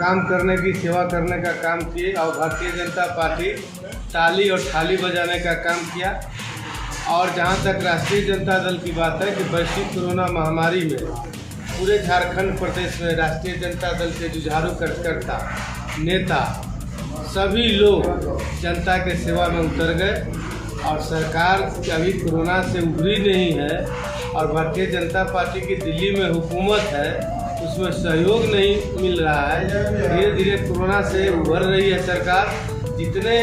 काम करने की, सेवा करने का काम किए और भारतीय जनता पार्टी ताली और थाली बजाने का काम किया। और जहाँ तक राष्ट्रीय जनता दल की बात है कि वैश्विक कोरोना महामारी में पूरे झारखंड प्रदेश में राष्ट्रीय जनता दल के जुझारू कार्यकर्ता, नेता सभी लोग जनता के सेवा में उतर गए और सरकार अभी कोरोना से उभरी नहीं है और भारतीय जनता पार्टी की दिल्ली में हुकूमत है, उसमें सहयोग नहीं मिल रहा है। धीरे धीरे कोरोना से उभर रही है सरकार। जितने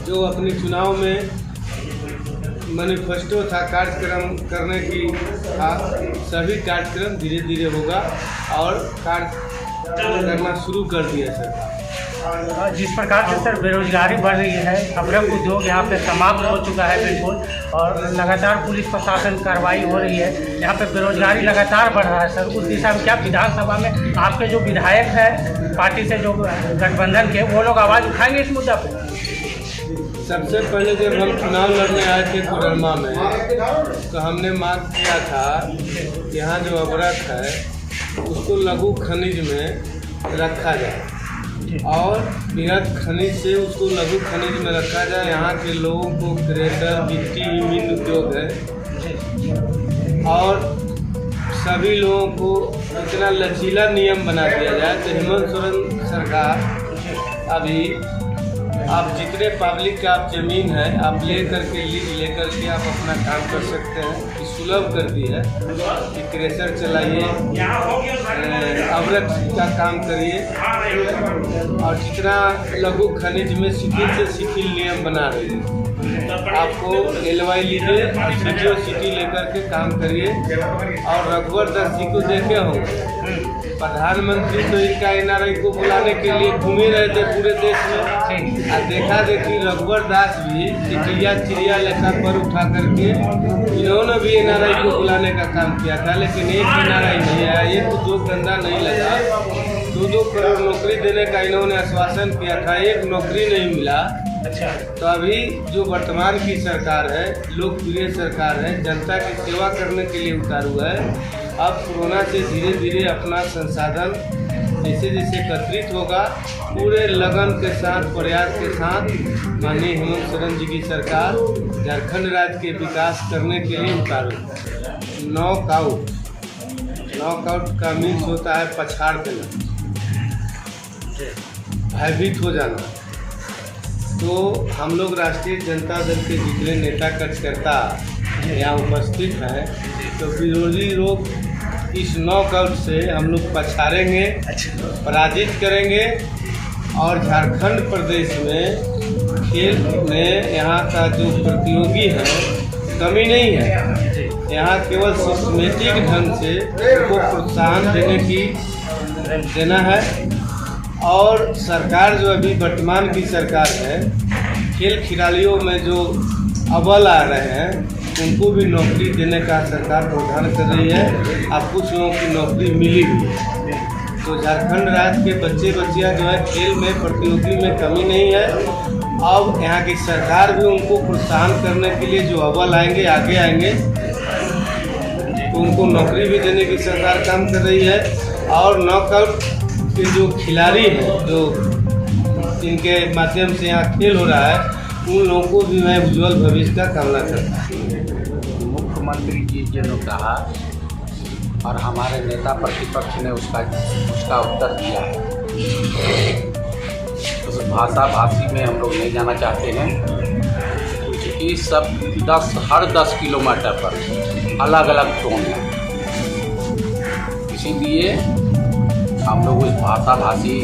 जो अपनी चुनाव में मैनिफेस्टो था, कार्यक्रम करने की था, सभी कार्यक्रम धीरे धीरे होगा और कार्य करना शुरू कर दिया सरकार। जिस प्रकार से सर बेरोजगारी बढ़ रही है, अवरक्त उद्योग यहाँ पे समाप्त हो चुका है बिल्कुल, और लगातार पुलिस प्रशासन कार्रवाई हो रही है, यहाँ पे बेरोजगारी लगातार बढ़ रहा है सर। उस दिशा में क्या विधानसभा में आपके जो विधायक हैं पार्टी से, जो गठबंधन के, वो लोग आवाज़ उठाएंगे इस मुद्दा पर? सबसे पहले जब हम चुनाव लड़ने आए थे कोडरमा में, तो हमने मांग किया था कि यहाँ जो अवरक्त है उसको लघु खनिज में रखा जाए और बृहद खनिज से उसको लघु खनिज में रखा जाए। यहाँ के लोगों को ग्रेटर, गिट्टी, मीन उद्योग है और सभी लोगों को इतना लचीला नियम बना दिया जाए। तो हेमंत सोरेन सरकार अभी आप जितने पब्लिक का आप ज़मीन है आप लेकर के, लीज लेकर के आप अपना काम कर सकते हैं। कि सुलभ कर दी है कि क्रेशर चलाइए, अवरक्त का काम करिए और जितना लघु खनिज में शिथिल से शिथिल नियम बना रही है। आपको LY लीजिए और सिटी लेकर के काम करिए। और रघुवर दास जी को देखे होंगे, प्रधानमंत्री तो इनका NRI को बुलाने के लिए घूम ही रहे थे पूरे देश में। और देखा देखी रघुवर दास भी चिड़िया लेखा पर उठा करके इन्होंने भी NRI को बुलाने का काम किया था, लेकिन एक NRI नहीं आया, एक तो धंधा नहीं लगा। 2-2 करोड़ नौकरी देने का इन्होंने आश्वासन किया था, एक नौकरी नहीं मिला। अच्छा, तो अभी जो वर्तमान की सरकार है, लोकप्रिय सरकार है, जनता की सेवा करने के लिए उतारू है। अब कोरोना से धीरे धीरे अपना संसाधन जैसे जैसे एकत्रित होगा, पूरे लगन के साथ, प्रयास के साथ माननीय हेमंत सोरेन जी की सरकार झारखंड राज्य के विकास करने के लिए उतारू। नॉकआउट का मीन्स होता है पछाड़ देना, भयभीत हो जाना। तो हम लोग राष्ट्रीय जनता दल के जितने नेता कार्यकर्ता यहाँ उपस्थित हैं, तो विरोधी लोग इस नॉकआउट से हम लोग पछाड़ेंगे, पराजित करेंगे और झारखंड प्रदेश में खेल में यहाँ का जो प्रतियोगी है कमी नहीं है। यहाँ केवल सिस्टमेटिक ढंग से उनको प्रोत्साहन देना है। और सरकार जो अभी वर्तमान की सरकार है, खेल खिलाड़ियों में जो अव्वल आ रहे हैं उनको भी नौकरी देने का सरकार प्रावधान कर रही है। अब कुछ लोगों की नौकरी मिली भी है। तो झारखंड राज्य के बच्चियाँ जो है खेल में, प्रतियोगी में कमी नहीं है। अब यहाँ की सरकार भी उनको प्रोत्साहन करने के लिए जो अव्वल आएंगे, आगे आएंगे, तो उनको नौकरी भी देने की सरकार काम कर रही है। और नॉकआउट के जो खिलाड़ी हैं, जो इनके माध्यम से यहाँ खेल हो रहा है, उन लोगों को भी मैं उज्जवल भविष्य का कामना करता हूँ। मुख्यमंत्री जी ने कहा और हमारे नेता प्रतिपक्ष ने उसका उत्तर दिया है। उस भाषी में हम लोग नहीं जाना चाहते हैं, क्योंकि सब हर 10 किलोमीटर पर अलग अलग टोन है। इसीलिए हम लोग उस भाषी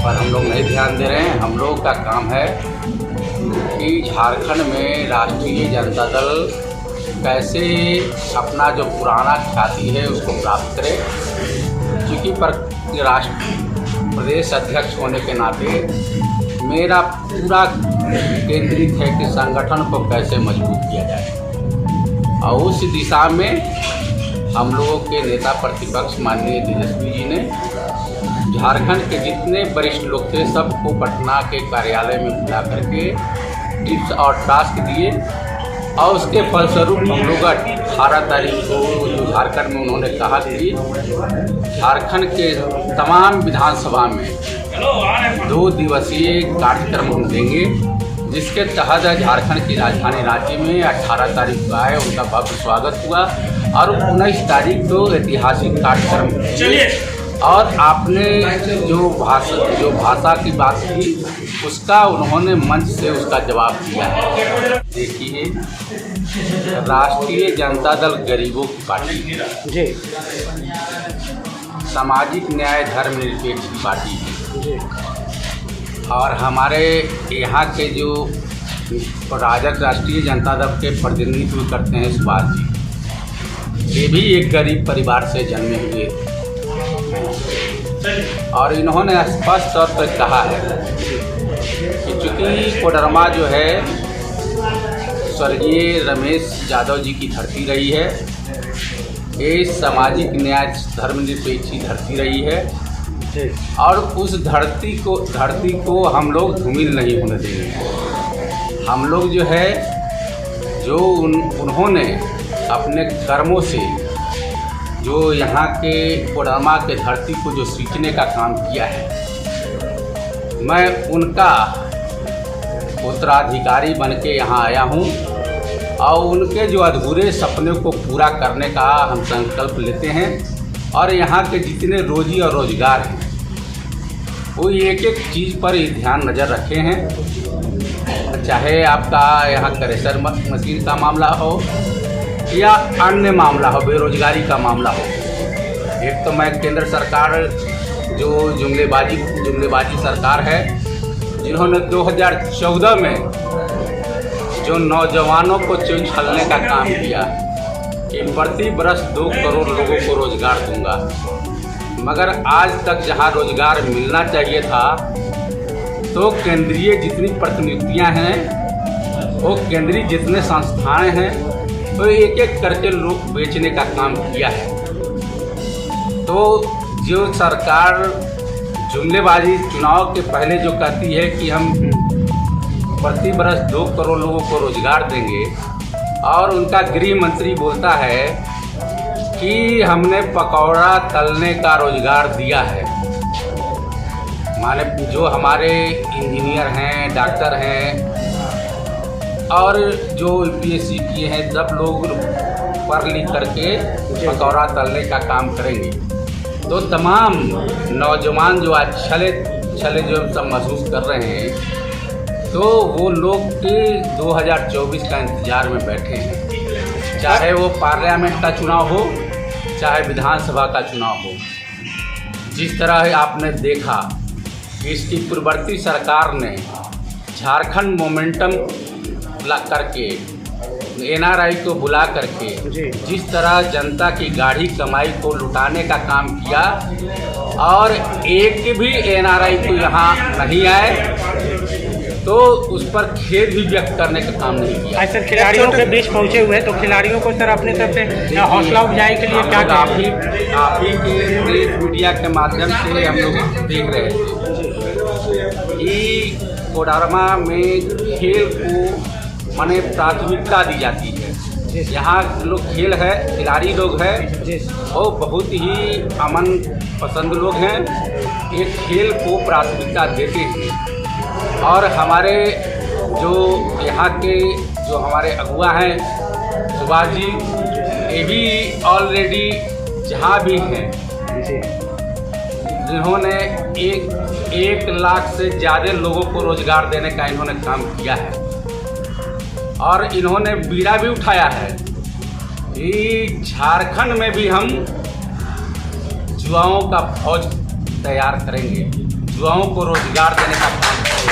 पर हम लोग नहीं ध्यान दे रहे हैं। हम लोग का काम है कि झारखंड में राष्ट्रीय जनता दल कैसे अपना जो पुराना ख्याति है उसको प्राप्त करे। क्योंकि प्रदेश अध्यक्ष होने के नाते मेरा पूरा केंद्रित है कि संगठन को कैसे मजबूत किया जाए। और उस दिशा में हम लोगों के नेता प्रतिपक्ष माननीय तेजस्वी जी ने झारखंड के जितने वरिष्ठ लोग थे सबको पटना के कार्यालय में बुला करके टिप्स और टास्क दिए और उसके फलस्वरूप हम लोग 18 तारीख को जो झारखंड में उन्होंने कहा कि झारखंड के तमाम विधानसभा में 2 दिवसीय कार्यक्रम हम देंगे, जिसके तहत झारखंड की राजधानी रांची में 18 तारीख को आए, उनका भव्य स्वागत हुआ और 19 तारीख को ऐतिहासिक कार्यक्रम किए। और आपने जो भाषा की बात की उसका उन्होंने मंच से उसका जवाब दिया है। देखिए, राष्ट्रीय जनता दल गरीबों की पार्टी है जी, सामाजिक न्याय धर्मनिरपेक्ष की पार्टी है और हमारे यहाँ के जो राजद राष्ट्रीय जनता दल के प्रतिनिधित्व करते हैं सुभाष जी, ये भी एक गरीब परिवार से जन्मे हुए और इन्होंने स्पष्ट तौर पर कहा है कि चूँकि कोडरमा जो है स्वर्गीय रमेश यादव जी की धरती रही है, ये सामाजिक न्याय धर्मनिरपेक्ष की धरती रही है और उस धरती को हम लोग धूमिल नहीं होने देंगे। हम लोग जो है जो उन्होंने अपने कर्मों से जो यहाँ के कोडरमा के धरती को जो सींचने का काम किया है, मैं उनका उत्तराधिकारी बन के यहाँ आया हूँ और उनके जो अधूरे सपने को पूरा करने का हम संकल्प लेते हैं और यहाँ के जितने रोजी और रोजगार हैं वो एक एक चीज़ पर ही ध्यान नज़र रखे हैं, चाहे आपका यहाँ क्रेशर मशीन का मामला हो या अन्य मामला हो, बेरोजगारी का मामला हो। एक तो मैं केंद्र सरकार जो जुमलेबाजी सरकार है, जिन्होंने 2014 में जो नौजवानों को छलने का काम किया कि प्रति वर्ष 2 करोड़ लोगों को रोजगार दूंगा, मगर आज तक जहां रोजगार मिलना चाहिए था तो केंद्रीय जितनी प्रतिनिधियां हैं, वो केंद्रीय जितने संस्थाएं हैं, तो एक एक करके लोग बेचने का काम किया है। तो जो सरकार जुमलेबाजी चुनाव के पहले जो कहती है कि हम प्रति वर्ष 2 करोड़ लोगों को रोजगार देंगे और उनका गृह मंत्री बोलता है कि हमने पकौड़ा तलने का रोजगार दिया है। माने जो हमारे इंजीनियर हैं, डॉक्टर हैं और जो यूपीएससी किए हैं, सब लोग पढ़ लिख करके पकौड़ा तलने का काम करेंगे। तो तमाम नौजवान जो आज छले जो सब महसूस कर रहे हैं, तो वो लोग 2024 का इंतज़ार में बैठे हैं, चाहे वो पार्लियामेंट का चुनाव हो, चाहे विधानसभा का चुनाव हो। जिस तरह आपने देखा कि इसकी पूर्ववर्ती सरकार ने झारखंड मोमेंटम ला करके एनआरआई को बुला करके जिस तरह जनता की गाढ़ी कमाई को लुटाने का काम किया और एक भी एनआरआई को यहाँ नहीं आए, तो उस पर खेद भी व्यक्त करने का काम नहीं किया। सर, खिलाड़ियों के बीच पहुंचे हुए, तो खिलाड़ियों को सर अपने तरफ से हौसला अफजाई के लिए क्या आप ही के प्रेस मीडिया के माध्यम से हम लोग देख रहे थे कि कोडरमा में खेल को माने प्राथमिकता दी जाती है। यहाँ लोग खेल है, खिलाड़ी लोग हैं, वो बहुत ही अमन पसंद लोग हैं, एक खेल को प्राथमिकता देते हैं। और हमारे जो यहाँ के जो हमारे अगुआ हैं सुभाष जी, ये भी ऑलरेडी जहाँ भी हैं, जिन्होंने 1 लाख से ज़्यादा लोगों को रोजगार देने का इन्होंने काम किया है और इन्होंने बीड़ा भी उठाया है कि झारखंड में भी हम युवाओं का फौज तैयार करेंगे, युवाओं को रोजगार देने का